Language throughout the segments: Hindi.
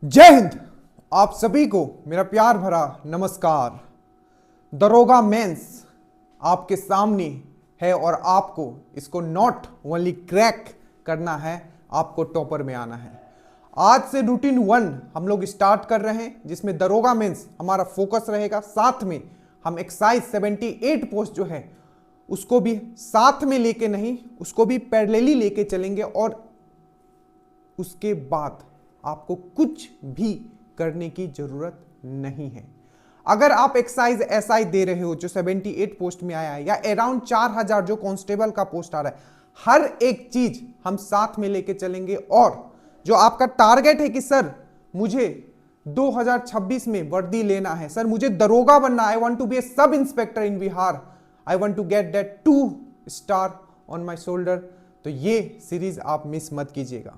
जय हिंद। आप सभी को मेरा प्यार भरा नमस्कार। दरोगा मेंस आपके सामने है और आपको इसको नॉट ओनली क्रैक करना है, आपको टॉपर में आना है। आज से रूटीन 1 हम लोग स्टार्ट कर रहे हैं, जिसमें दरोगा मेंस हमारा फोकस रहेगा। साथ में हम एक्साइज 78 पोस्ट जो है उसको भी साथ में लेके नहीं, उसको भी पैरेलली लेके चलेंगे। और उसके बाद आपको कुछ भी करने की जरूरत नहीं है। अगर आप एक्साइज एसआई दे रहे हो जो 78 पोस्ट में आया है, या अराउंड 4000 जो कांस्टेबल का पोस्ट आ रहा है, हर एक चीज हम साथ में लेके चलेंगे। और जो आपका टारगेट है कि सर मुझे 2026 में वर्दी लेना है, सर मुझे दरोगा बनना, I want to be a sub inspector in Bihar, I want to get that 2 star on my shoulder, तो ये सीरीज आप मिस मत कीजिएगा।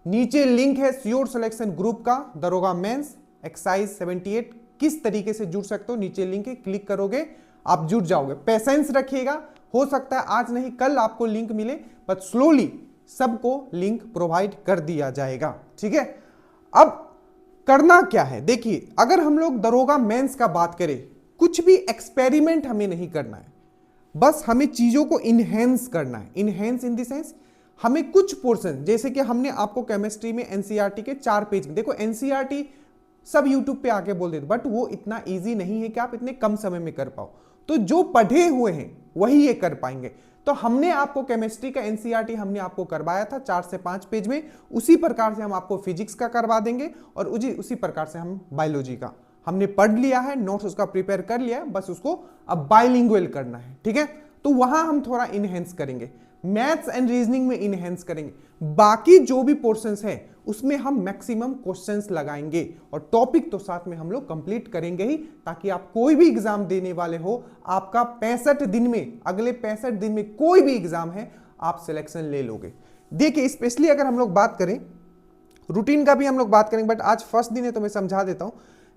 नीचे लिंक है श्योर सिलेक्शन ग्रुप का, दरोगा मेंस एक्साइज 78 किस तरीके से जुड़ सकते हो, नीचे लिंक है, क्लिक करोगे आप जुड़ जाओगे। पेशेंस रखिएगा, हो सकता है आज नहीं कल आपको लिंक मिले, बट स्लोली सबको लिंक प्रोवाइड कर दिया जाएगा। ठीक है, अब करना क्या है देखिए, अगर हम लोग दरोगा मेंस का बात करें, कुछ भी एक्सपेरिमेंट हमें नहीं करना है, बस हमें चीजों को इनहेंस करना है। इनहेंस इन द सेंस हमें कुछ पोर्शन, जैसे कि हमने आपको केमिस्ट्री में एनसीईआरटी के 4 पेज में, देखो एनसीईआरटी सब यूट्यूब पे आके बोल देते, बट वो इतना इजी नहीं है कि आप इतने कम समय में कर पाओ। तो जो पढ़े हुए हैं वही ये कर पाएंगे। तो हमने आपको केमिस्ट्री का एनसीईआरटी हमने आपको करवाया था 4 से 5 पेज में, उसी प्रकार से हम आपको फिजिक्स का करवा देंगे, और उसी प्रकार से हम बायोलॉजी का हमने पढ़ लिया है, नोट्स उसका प्रिपेयर कर लिया है, बस उसको अब बाइलिंगुअल करना है। ठीक है, तो वहां हम थोड़ा इनहेंस करेंगे, मैथ्स एंड रीजनिंग में इनहेंस करेंगे। बाकी जो भी पोर्शंस है उसमें हम मैक्सिमम क्वेश्चंस लगाएंगे, और टॉपिक तो साथ में हम लोग कंप्लीट करेंगे ही, ताकि आप कोई भी एग्जाम देने वाले हो, आपका 65 दिन में, अगले 65 दिन में कोई भी एग्जाम है, आप सिलेक्शन ले लोगे। देखिए, स्पेशली अगर हम लोग बात करें, रूटीन का भी हम लोग बात करेंगे, बट आज फर्स्ट दिन है तो मैं समझा देता हूं।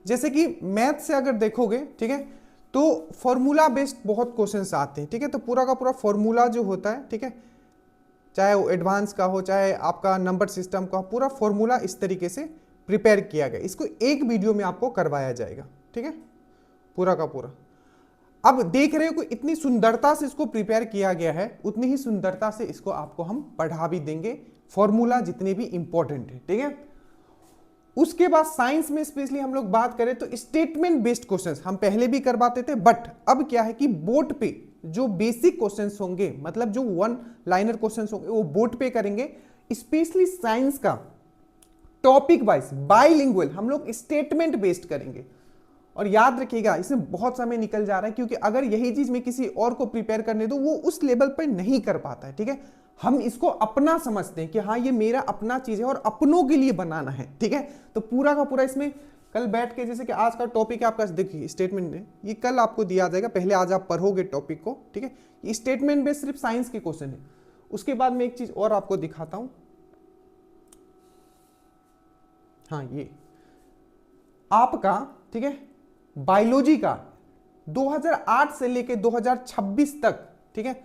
जैसे कि मैथ से अगर देखोगे, ठीक है, तो फॉर्मूला बेस्ड बहुत क्वेश्चंस आते हैं। ठीक है, तो पूरा का पूरा फॉर्मूला जो होता है, ठीक है, चाहे वो एडवांस का हो, चाहे आपका नंबर सिस्टम का, पूरा फॉर्मूला इस तरीके से प्रिपेयर किया गया, इसको एक वीडियो में आपको करवाया जाएगा। ठीक है, पूरा का पूरा। अब देख रहे हो कि इतनी सुंदरता से इसको प्रिपेयर किया गया है, उतनी ही सुंदरता से इसको आपको हम पढ़ा भी देंगे, फॉर्मूला जितने भी इंपॉर्टेंट है। ठीक है, उसके बाद साइंस में स्पेशली हम लोग बात करें तो स्टेटमेंट बेस्ड क्वेश्चंस हम पहले भी करवाते थे, बट अब क्या है कि बोर्ड पे जो बेसिक क्वेश्चंस होंगे, मतलब जो 1 लाइनर क्वेश्चंस होंगे, वो बोर्ड पे करेंगे। स्पेशली साइंस का टॉपिक वाइज बाइलिंगुअल हम लोग स्टेटमेंट बेस्ड करेंगे। और याद रखिएगा, इसमें बहुत समय निकल जा रहा है, क्योंकि अगर यही चीज मैं किसी और को प्रिपेयर करने दो, वो उस लेवल पर नहीं कर पाता है। ठीक है, हम इसको अपना समझते हैं कि हाँ ये मेरा अपना चीज है और अपनों के लिए बनाना है। ठीक है, तो पूरा का पूरा इसमें कल बैठ के, जैसे कि आज का टॉपिक है आपका, देखिए स्टेटमेंट है, ये कल आपको दिया जाएगा, पहले आज आप पढ़ोगे टॉपिक को। ठीक है, ये स्टेटमेंट बेस्ड सिर्फ साइंस के क्वेश्चन है। उसके बाद मैं एक चीज और आपको दिखाता हूं, हाँ ये आपका, ठीक है, बायोलॉजी का 2008 से लेके 2026 तक। ठीक है,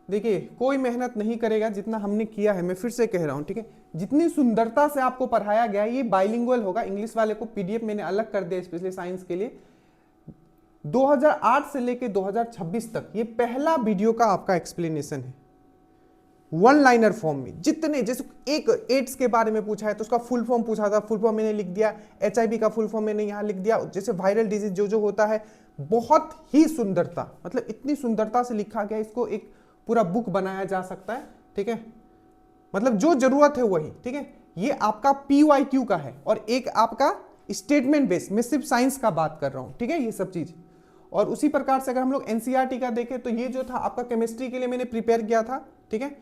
देखिए कोई मेहनत नहीं करेगा जितना हमने किया है, मैं फिर से कह रहा हूं। ठीक है, जितनी सुंदरता से आपको पढ़ाया गया है, ये बाइलिंगुअल होगा। इंग्लिश वाले को पीडीएफ मैंने अलग कर दिया स्पेशली साइंस के लिए। 2008 से लेके 2026 तक ये पहला वीडियो का आपका एक्सप्लेनेशन है, 1 लाइनर फॉर्म में। जितने, जैसे एक एड्स के बारे में पूछा है तो उसका फुल फॉर्म पूछा था, फुल फॉर्म मैंने लिख दिया। एचआईवी का फुल फॉर्म मैंने यहां लिख दिया। जैसे वायरल डिजीज जो होता है, बहुत ही सुंदरता, मतलब इतनी सुंदरता से लिखा गया, इसको एक पूरा बुक बनाया जा सकता है। ठीक है, मतलब जो जरूरत है वही। ठीक है, ये आपका पीवाईक्यू का है, और एक आपका स्टेटमेंट बेस्ड, मैं सिर्फ साइंस का बात कर रहा हूं। ठीक है, ये सब चीज। और उसी प्रकार से अगर हम लोग एनसीईआरटी का देखें, तो ये जो था आपका केमिस्ट्री के लिए मैंने प्रिपेयर किया था। ठीक है,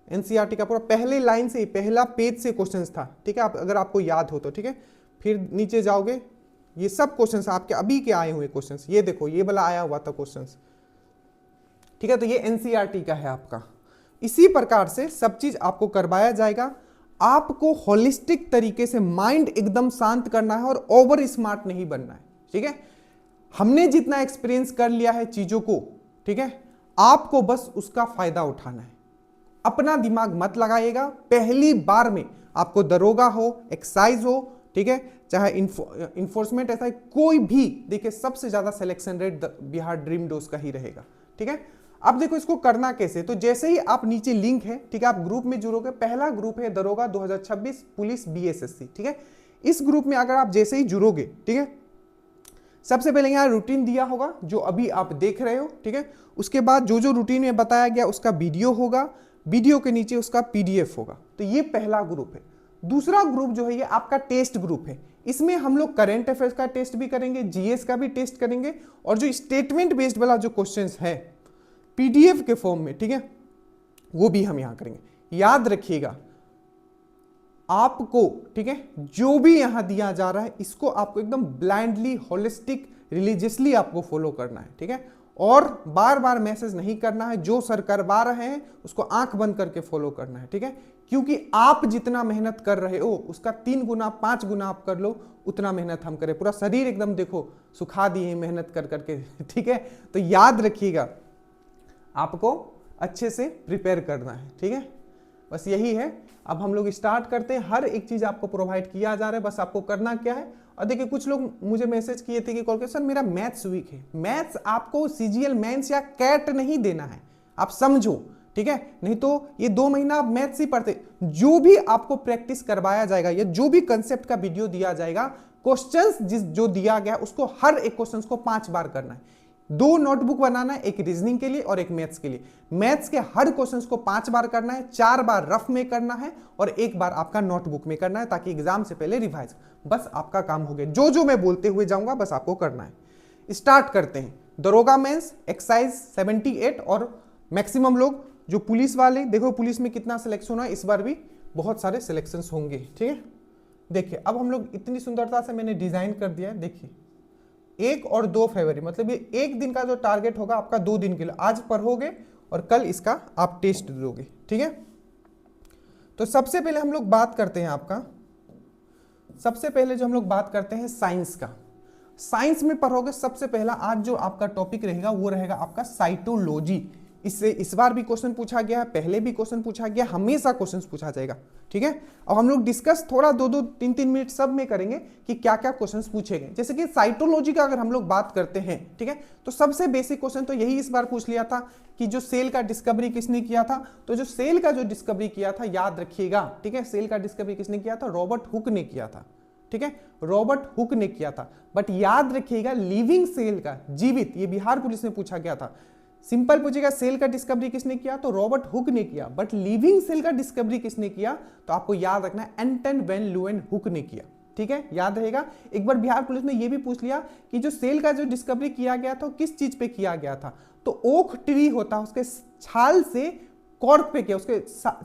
एनसीईआरटी का पूरा पहले लाइन से, पहला पेज से क्वेश्चंस था। ठीक है, अगर आपको याद हो तो। ठीक है, फिर नीचे जाओगे, ये सब क्वेश्चंस आपके अभी के आए हुए क्वेश्चंस, ये देखो ये वाला आया हुआ था क्वेश्चंस। ठीक है, तो ये एनसीईआरटी का है आपका। इसी प्रकार से सब चीज आपको करवाया जाएगा। आपको होलिस्टिक तरीके से माइंड एकदम शांत करना है, और ओवर स्मार्ट नहीं बनना है। ठीक है, हमने जितना एक्सपीरियंस कर लिया है चीजों को, ठीक है, आपको बस उसका फायदा उठाना है। अपना दिमाग मत लगाइएगा। पहली बार में आपको दरोगा हो, एक्साइज हो, ठीक है, चाहे इन्फोर्समेंट ऐसा है, कोई भी देखिए सबसे ज्यादा selection rate Bihar dream dose का ही रहेगा। ठीक है, अब देखो इसको करना कैसे, तो जैसे ही आप नीचे लिंक है, ठीक है, आप ग्रुप में जुड़ोगे, पहला ग्रुप है दरोगा 2026 पुलिस बीएसएससी। ठीक है, इस ग्रुप में अगर आप जैसे ही जुड़ोगे, ठीक है, सबसे पहले यहाँ रूटीन दिया होगा जो अभी आप देख रहे हो। ठीक है, उसके बाद जो जो रूटीन में बताया गया उसका वीडियो होगा, वीडियो के नीचे उसका पीडीएफ होगा। तो ये पहला ग्रुप है। दूसरा ग्रुप जो है ये आपका टेस्ट ग्रुप है। इसमें हम लोग करंट अफेयर्स का टेस्ट भी करेंगे, जीएस का भी टेस्ट करेंगे, और जो स्टेटमेंट बेस्ड वाला जो क्वेश्चंस है पीडीएफ के फॉर्म में, ठीक है, वो भी हम यहां करेंगे। याद रखिएगा आपको, ठीक है, जो भी यहां दिया जा रहा है इसको आपको एकदम ब्लाइंडली, होलिस्टिक, रिलीजियसली आपको फॉलो करना है। ठीक है, और बार बार मैसेज नहीं करना है, जो सर करवा रहे हैं उसको आंख बंद करके फॉलो करना है। ठीक है, क्योंकि आप जितना मेहनत कर रहे हो उसका 3 गुना 5 गुना आप कर लो, उतना मेहनत हम करें। पूरा शरीर एकदम देखो सुखा दिए मेहनत कर करके। ठीक है, तो याद रखिएगा आपको अच्छे से प्रिपेयर करना है। ठीक है, बस यही है। अब हम लोग स्टार्ट करते हैं। हर एक चीज आपको प्रोवाइड किया जा रहा है, बस आपको करना क्या है। और देखिए कुछ लोग मुझे मैसेज किए थे कि कॉल के सर मेरा मैथ्स वीक है। मैथ्स आपको सीजीएल मेंस या कैट नहीं देना है, आप समझो। ठीक है, नहीं तो ये 2 महीना आप मैथ्स ही पढ़ते। जो भी आपको प्रैक्टिस करवाया जाएगा या जो भी कंसेप्ट का वीडियो दिया जाएगा, क्वेश्चंस जो दिया गया उसको हर एक क्वेश्चन को 5 बार करना है। 2 नोटबुक बनाना है, एक रीजनिंग के लिए और एक मैथ्स के लिए। मैथ्स के हर क्वेश्चंस को 5 बार करना है, 4 बार रफ में करना है और 1 बार आपका नोटबुक में करना है, ताकि एग्जाम से पहले रिवाइज। बस आपका काम हो गया। जो जो मैं बोलते हुए जाऊंगा बस आपको करना है। स्टार्ट करते हैं। दरोगा मेंस एक्सरसाइज 78 और मैक्सिमम लोग जो पुलिस वाले, देखो पुलिस में कितना सिलेक्शन है, इस बार भी बहुत सारे सिलेक्शन होंगे। ठीक है, देखिए अब हम लोग इतनी सुंदरता से मैंने डिजाइन कर दिया है। देखिए 1 और 2 फरवरी, मतलब ये 1 दिन का जो टारगेट होगा आपका 2 दिन के लिए। आज पढ़ोगे और कल इसका आप टेस्ट दोगे। ठीक है, तो सबसे पहले हम लोग बात करते हैं आपका, सबसे पहले जो हम लोग बात करते हैं साइंस का। साइंस में पढ़ोगे सबसे पहला आज जो आपका टॉपिक रहेगा वो रहेगा आपका साइटोलॉजी। इससे इस बार भी क्वेश्चन पूछा गया है, पहले भी क्वेश्चन पूछा गया, हमेशा क्वेश्चन पूछा जाएगा। ठीक है, अब हम लोग डिस्कस थोड़ा 2-2, 3-3 मिनट सब में करेंगे कि क्या क्या क्वेश्चन पूछे गए। जैसे कि साइटोलॉजी का अगर हम लोग बात करते हैं, ठीक है, तो सबसे बेसिक क्वेश्चन तो यही इस बार पूछ लिया था कि जो सेल का डिस्कवरी किसने किया था। तो जो सेल का जो डिस्कवरी किया था याद रखिएगा। ठीक है, सेल का डिस्कवरी किसने किया था, रॉबर्ट हुक ने किया था। ठीक है, रॉबर्ट हुक ने किया था। बट याद रखिएगा लिविंग सेल का, जीवित, ये बिहार पुलिस में पूछा गया था। सिंपल पूछेगा सेल का डिस्कवरी किसने किया, तो रॉबर्ट हुक ने किया। बट लिविंग सेल का डिस्कवरी किसने किया, तो आपको याद रखना है एंटन वैन ल्यूएन हुक ने किया। ठीक है, याद रहेगा। एक बार बिहार पुलिस ने यह भी पूछ लिया कि जो सेल का जो डिस्कवरी किया गया था किस चीज पे किया गया था, तो ओक ट्री होता है उसके छाल से कॉर्क पे किया, उसके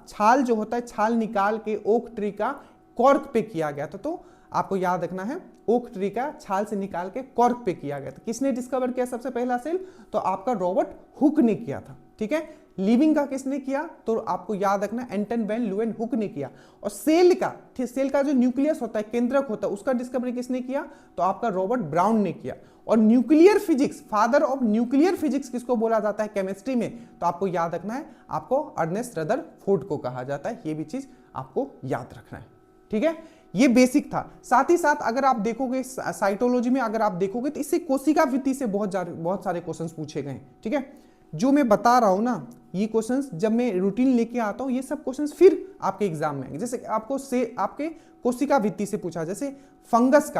छाल जो होता है छाल निकाल के ओक ट्री का कॉर्क पे किया गया था। तो आपको याद रखना है ओक ट्री का छाल से निकाल के कॉर्क पे किया गया था। किसने डिस्कवर किया सबसे पहला सेल, तो आपका रॉबर्ट हुक ने किया था। ठीक है, लिविंग का किसने किया, तो आपको याद रखना एंटन वैन ल्यूएन हुक ने किया। और सेल का जो न्यूक्लियस होता है, केंद्रक होता है, उसका डिस्कवरी किसने किया, तो आपका रॉबर्ट ब्राउन ने किया। और nuclear physics, father of nuclear physics किसको बोला जाता है केमिस्ट्री में, तो आपको याद रखना है आपको अर्नेस्ट रदरफोर्ड को कहा जाता है। ये भी चीज आपको याद रखना है। ठीक है, ये बेसिक था। साथ ही साथ अगर आप देखोगे साइटोलॉजी में, अगर आप देखोगे तो इससे कोशिका वृत्ति से बहुत सारे क्वेश्चंस पूछे गए। ठीक है, जो मैं बता रहा हूं ना, ये क्वेश्चंस जब मैं रूटीन लेके आता हूं, ये सब क्वेश्चंस फिर आपके एग्जाम में आएंगे। जैसे आपके कोशिका भित्ति से पूछा, जैसे फंगस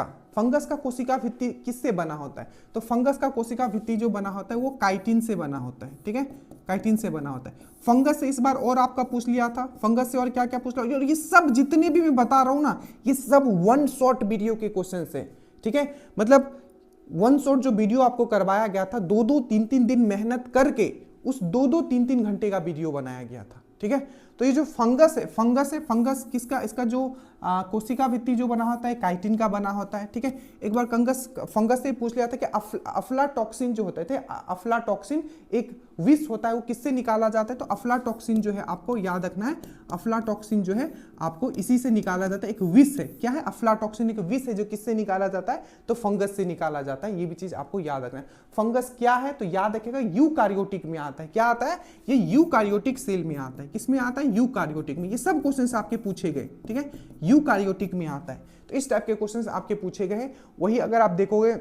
का कोशिका भित्ति किससे बना होता है, तो फंगस का कोशिका भित्ति जो बना होता है वो काइटिन से बना होता है। ठीक है, काइटिन से बना होता है। फंगस से इस बार और आपका पूछ लिया था, फंगस से और क्या क्या पूछ लिया। और ये सब जितने भी मैं बता रहा हूं ना, ये सब 1 शॉट वीडियो के क्वेश्चन है। ठीक है, मतलब 1 शॉट जो वीडियो आपको करवाया गया था, 2-2, 3-3 दिन मेहनत करके उस 2-2, 3-3 घंटे का वीडियो बनाया गया था। ठीक है, तो ये जो फंगस है, फंगस किसका, इसका जो कोशिका भित्ति जो बना होता है काइटिन का बना होता है। ठीक है, एक बार फंगस से पूछ लिया था कि अफ्लाटॉक्सिन जो होते थे, अफ्लाटॉक्सिन एक विष होता है, वो किससे निकाला जाता है, तो अफ्लाटॉक्सिन जो है आपको याद रखना है, अफ्लाटॉक्सिन जो है आपको इसी से निकाला जाता है। एक विष है, क्या है, अफ्लाटॉक्सिन एक विष है जो किससे निकाला जाता है, तो फंगस से निकाला जाता है। ये भी चीज आपको याद रखना है। फंगस क्या है, तो याद रखिएगा यूकारियोटिक में आता है। क्या आता है, ये यूकारियोटिक सेल में आता है। किसमें आता है, यूकार्योटिक में। ये सब क्वेश्चंस आपके पूछे गए, ठीक है, यूकार्योटिक में आता है। तो इस टाइप के क्वेश्चंस आपके पूछे गए हैं। वही अगर आप देखोगे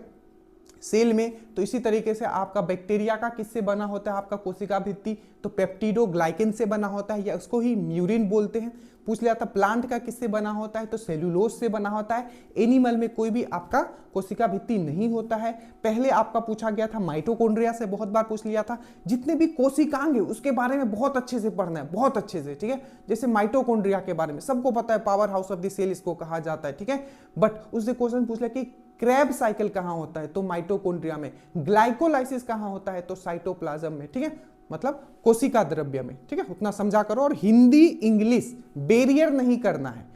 सेल में, तो इसी तरीके से आपका बैक्टीरिया का किससे बना होता है, आपका कोशिका भित्ति, तो पेप्टिडोग्लाइकेन से बना होता है, या उसको ही म्यूरिन बोलते हैं। पूछ लिया था प्लांट का किससे बना होता है, तो सेल्यूलोज से बना होता है। एनिमल में कोई भी आपका कोशिका भित्ति नहीं होता है। पहले आपका पूछा गया था माइटोकॉन्ड्रिया से, बहुत बार पूछ लिया था। जितने भी कोशिकांग है उसके बारे में बहुत अच्छे से पढ़ना है, बहुत अच्छे से, ठीक है। जैसे माइटोकॉन्ड्रिया के बारे में सबको पता है, power house of the cell इसको कहा जाता है, ठीक है। बट उससे क्वेश्चन पूछ लिया कि क्रैब साइकिल कहां होता है, तो माइटोकॉन्ड्रिया में। ग्लाइकोलाइसिस कहां होता है, तो साइटोप्लाज्म में, ठीक है, मतलब कोशिका द्रव्य में, ठीक है। उतना समझा करो। और हिंदी इंग्लिश बैरियर नहीं करना है।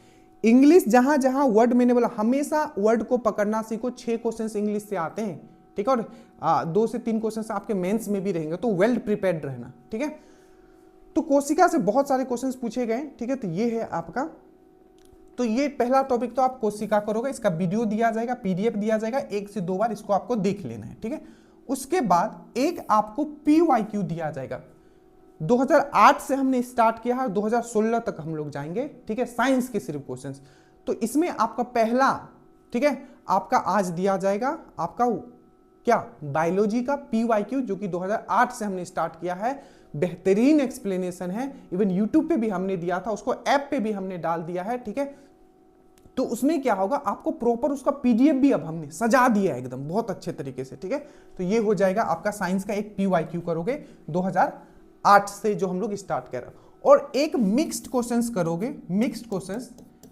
इंग्लिश जहां जहां वर्ड मैंने बोला, हमेशा वर्ड को पकड़ना सीखो। 6 क्वेश्चंस इंग्लिश से आते हैं, ठीक है, और 2 से 3 क्वेश्चंस आपके मेंस में भी रहेंगे, तो वेल प्रिपेयर्ड रहना, ठीक है। तो कोशिका से बहुत सारे क्वेश्चंस पूछे गए, ठीक है। तो ये है आपका, तो ये पहला टॉपिक तो आप कोशिका करोगे, इसका वीडियो दिया जाएगा, पीडीएफ दिया जाएगा, 1 से 2 बार इसको आपको देख लेना है, ठीक है। उसके बाद एक आपको पीवाईक्यू दिया जाएगा। 2008 से हमने स्टार्ट किया है, 2016 तक हम लोग जाएंगे, ठीक है, साइंस के सिर्फ क्वेश्चंस। तो इसमें आपका पहला, ठीक है, आपका आज दिया जाएगा आपका क्या, बायोलॉजी का पीवाईक्यू, जो कि 2008 से हमने स्टार्ट किया है। बेहतरीन एक्सप्लेनेशन है, इवन यूट्यूब पे भी हमने दिया था, उसको ऐप पे भी हमने डाल दिया है, ठीक है। तो उसमें क्या होगा, आपको प्रॉपर उसका पीडीएफ भी अब हमने सजा दिया है एकदम बहुत अच्छे तरीके से, ठीक है। तो ये हो जाएगा आपका साइंस का एक पीवाईक्यू करोगे 2008 से जो हम लोग स्टार्ट कर रहे हैं। और एक मिक्स्ड क्वेश्चंस करोगे, मिक्स्ड क्वेश्चंस,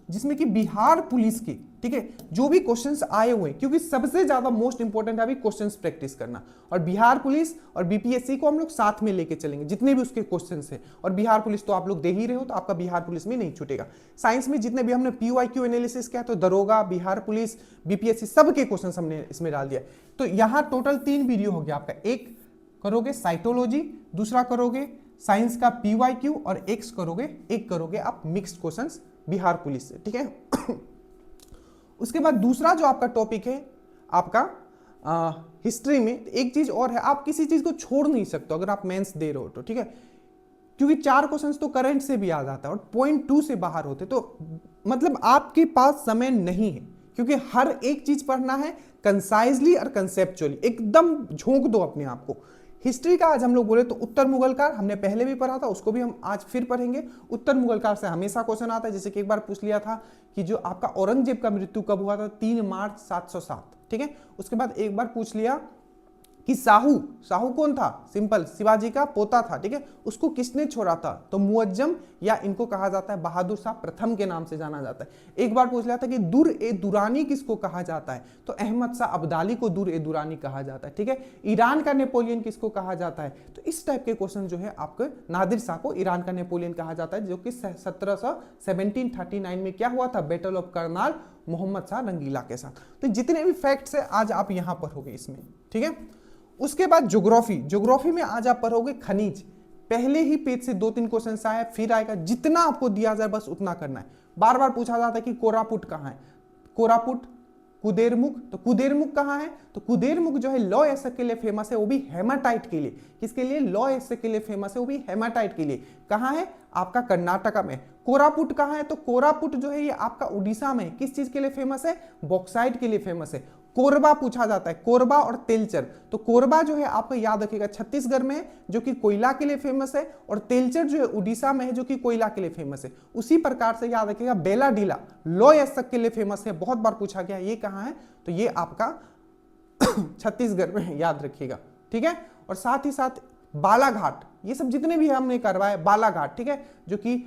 जिसमें कि बिहार पुलिस की, ठीक है, जो भी क्वेश्चंस आए हुए हैं, क्योंकि सबसे ज्यादा मोस्ट इंपॉर्टेंट है अभी क्वेश्चंस प्रैक्टिस करना। और बिहार पुलिस और बीपीएससी को हम लोग साथ में लेके चलेंगे, जितने भी उसके क्वेश्चंस हैं। और बिहार पुलिस तो आप लोग दे ही रहे हो, तो आपका बिहार पुलिस में नहीं छूटेगा। साइंस में जितने भी हमने पीवाईक्यू एनालिसिस किया, तो दरोगा, बिहार पुलिस, बीपीएससी, सबके क्वेश्चन हमने इसमें डाल दिया। तो यहाँ टोटल 3 वीडियो हो गया आपका। एक करोगे साइटोलॉजी, दूसरा करोगे साइंस का पीवाईक्यू, और एक करोगे आप मिक्स्ड क्वेश्चंस बिहार पुलिस से, ठीक है। उसके बाद दूसरा जो आपका टॉपिक है आपका हिस्ट्री में, एक चीज और है, आप किसी चीज को छोड़ नहीं सकते अगर आप मेंस दे रहे हो तो, ठीक है। क्योंकि 4 क्वेश्चंस तो करंट से भी आ जाता है और पॉइंट 2 से बाहर होते, तो मतलब आपके पास समय नहीं है, क्योंकि हर एक चीज पढ़ना है कंसाइजली और कंसेप्चुअली, एकदम झोंक दो अपने आप को। हिस्ट्री का आज हम लोग बोले तो उत्तर मुगल काल हमने पहले भी पढ़ा था, उसको भी हम आज फिर पढ़ेंगे। उत्तर मुगल काल से हमेशा क्वेश्चन आता है, जैसे कि एक बार पूछ लिया था कि जो आपका औरंगजेब का मृत्यु कब हुआ था, 3 मार्च 707, ठीक है। उसके बाद एक बार पूछ लिया कि साहू कौन था, सिंपल, शिवाजी का पोता था, ठीक है। उसको किसने छोड़ा था, तो मुअज्जम, या इनको कहा जाता है बहादुर शाह प्रथम के नाम से जाना जाता है। एक बार पूछ लिया था कि दुर ए दुरानी किसको कहा जाता है, तो अहमद शाह अब्दाली को दुर ए दुरानी कहा जाता है, ठीक है। ईरान का नेपोलियन किसको कहा जाता है, तो इस टाइप के क्वेश्चन जो है आपको, नादिर शाह को ईरान का नेपोलियन कहा जाता है, जो कि 1739 में क्या हुआ था, बैटल ऑफ करनाल, मोहम्मद शाह रंगीला के साथ। तो जितने भी फैक्ट्स है आज आप यहां पर होगे इसमें, ठीक है। उसके बाद ज्योग्राफी में आज आप पढ़ोगे खनिज। पहले ही पेज से 2-3 क्वेश्चन आए, फिर आएगा, जितना आपको दिया जाए बस उतना करना है। बार बार पूछा जाता है कि कोरापुट कहाँ है, कोरापुट, कुदेरमुख, तो कुदेरमुख कहाँ है, तो कुदेरमुख जो है लौ एसिड के लिए फेमस है, वो भी हेमाटाइट के लिए। किसके लिए, लौ एसिड के लिए फेमस है, वो भी हेमाटाइट के लिए। कहाँ है, आपका कर्नाटका में। कोरापुट कहाँ है, तो कोरापुट जो है ये आपका उड़ीसा में, किस चीज के लिए फेमस है, बॉक्साइट के लिए फेमस है। कोरबा पूछा जाता है, कोरबा और तेलचर, तो कोरबा जो है आपको याद रखिएगा छत्तीसगढ़ में है, जो कि कोयला के लिए फेमस है, और तेलचर जो है उड़ीसा में है, जो कि कोयला के लिए फेमस है। उसी प्रकार से याद रखिएगा बेलाडीला लौ एसिड के लिए फेमस है, बहुत बार पूछा गया, ये कहाँ है, तो ये आपका छत्तीसगढ़ में है, याद रखिएगा, ठीक है। और साथ ही साथ बालाघाट, ये सब जितने भी हमने करवाए, बालाघाट, ठीक है, जो कि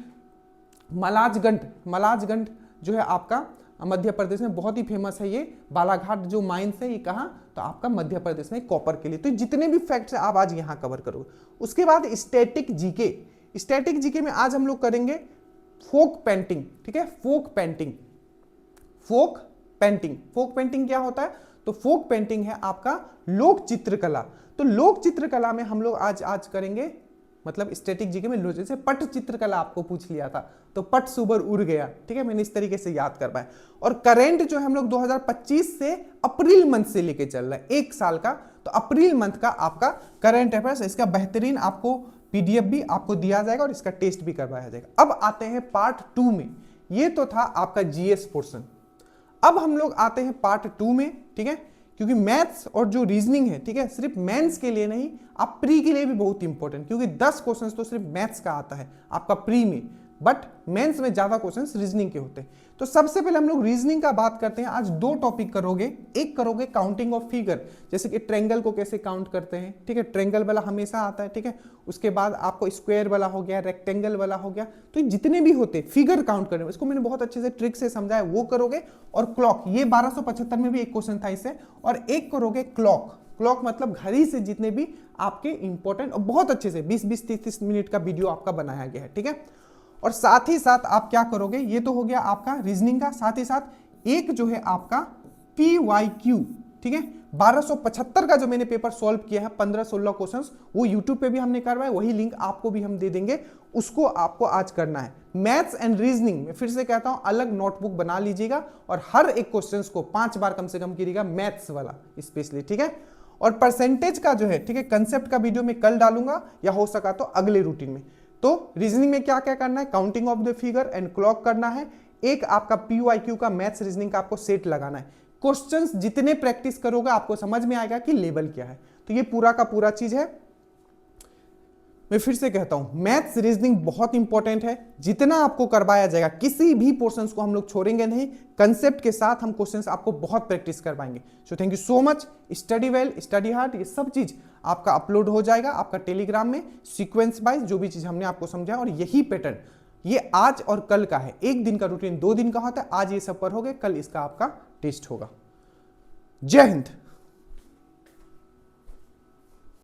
मलाजगंड जो है आपका मध्य प्रदेश में बहुत ही फेमस है। ये बालाघाट जो माइंस है, ये कहाँ, तो आपका मध्य प्रदेश में कॉपर के लिए। तो जितने भी फैक्ट्स है आप आज यहाँ कवर करोगे। उसके बाद स्टैटिक जीके में आज हम लोग करेंगे फोक पेंटिंग, ठीक है। फोक पेंटिंग क्या होता है, तो फोक पेंटिंग है आपका लोक चित्रकला। तो लोक चित्रकला में हम लोग आज करेंगे, मतलब स्टैटिक जीके में जैसे पट चित्रकला आपको पूछ लिया था, तो पट सुबर उड़ गया, ठीक है, मैंने इस तरीके से याद कर पाया। और करेंट जो है हम लोग 2025 से अप्रैल मंथ से लेके चल रहा है, 1 साल का, तो अप्रैल मंथ का आपका करंट अफेयर्स, इसका बेहतरीन आपको पीडीएफ भी आपको दिया जाएगा और इसका टेस्ट भी करवाया जाएगा। अब आते हैं पार्ट 2 में। ये तो था आपका जीएस पोर्शन। अब हम लोग आते हैं पार्ट 2 में, ठीक है, क्योंकि मैथ्स और जो रीजनिंग है, ठीक है, सिर्फ मेंस के लिए नहीं, आप प्री के लिए भी बहुत इंपॉर्टेंट, क्योंकि 10 क्वेश्चंस तो सिर्फ मैथ्स का आता है आपका प्री में, बट मेंस में ज्यादा क्वेश्चंस रीजनिंग के होते हैं। तो सबसे पहले हम लोग रीजनिंग का बात करते हैं। आज 2 टॉपिक करोगे। एक करोगे काउंटिंग ऑफ फिगर, जैसे कि ट्रायंगल को कैसे काउंट करते हैं, ठीक है, ट्रायंगल वाला हमेशा आता है, ठीक है। उसके बाद आपको स्क्वायर वाला हो गया, रेक्टेंगल वाला हो गया, तो जितने भी होते फिगर काउंट करने, इसको मैंने बहुत अच्छे से ट्रिक से समझाया, वो करोगे। और क्लॉक, ये 1275 में भी एक क्वेश्चन था इससे। और एक करोगे क्लॉक। क्लॉक मतलब घड़ी से जितने भी आपके इंपॉर्टेंट, और बहुत अच्छे से 20-20, 30-30 मिनट का वीडियो आपका बनाया गया है, ठीक है। और साथ ही साथ आप क्या करोगे, ये तो हो गया आपका रीजनिंग का, साथ ही साथ एक जो है आपका PYQ, ठीक है, 1275 का जो मैंने पेपर सॉल्व किया है 15-16 क्वेश्चंस, वो यूट्यूब पे भी हमने करवाया, वही लिंक आपको भी हम दे देंगे, उसको आपको आज करना है। मैथ्स एंड रीजनिंग में फिर से कहता हूं, अलग नोटबुक बना लीजिएगा और हर एक क्वेश्चन को 5 बार कम से कम कीजिएगा, मैथ्स वाला स्पेशली, ठीक है। और परसेंटेज का जो है, ठीक है, कंसेप्ट का वीडियो मैं कल डालूंगा या हो सका तो अगले रूटीन में। तो रीजनिंग में क्या क्या करना है, counting of the figure and clock करना है। एक आपका PYQ का मैथ्स रीजनिंग का आपको सेट लगाना है। क्वेश्चंस जितने प्रैक्टिस करोगे आपको समझ में आएगा कि लेवल क्या है। तो ये पूरा का पूरा चीज है। मैं फिर से कहता हूं, मैथ्स रीजनिंग बहुत इंपॉर्टेंट है, जितना आपको करवाया जाएगा, किसी भी पोर्शंस को हम लोग छोड़ेंगे नहीं, कंसेप्ट के साथ हम क्वेश्चंस आपको बहुत प्रैक्टिस करवाएंगे। So thank you so much. Study well, study hard, ये सब चीज आपका अपलोड हो जाएगा आपका टेलीग्राम में, सीक्वेंस वाइज जो भी चीज हमने आपको समझाया। और यही पैटर्न ये आज और कल का है, 1 दिन का रूटीन 2 दिन का होता है। आज ये सब पर हो गए, कल इसका आपका टेस्ट होगा। जय हिंद।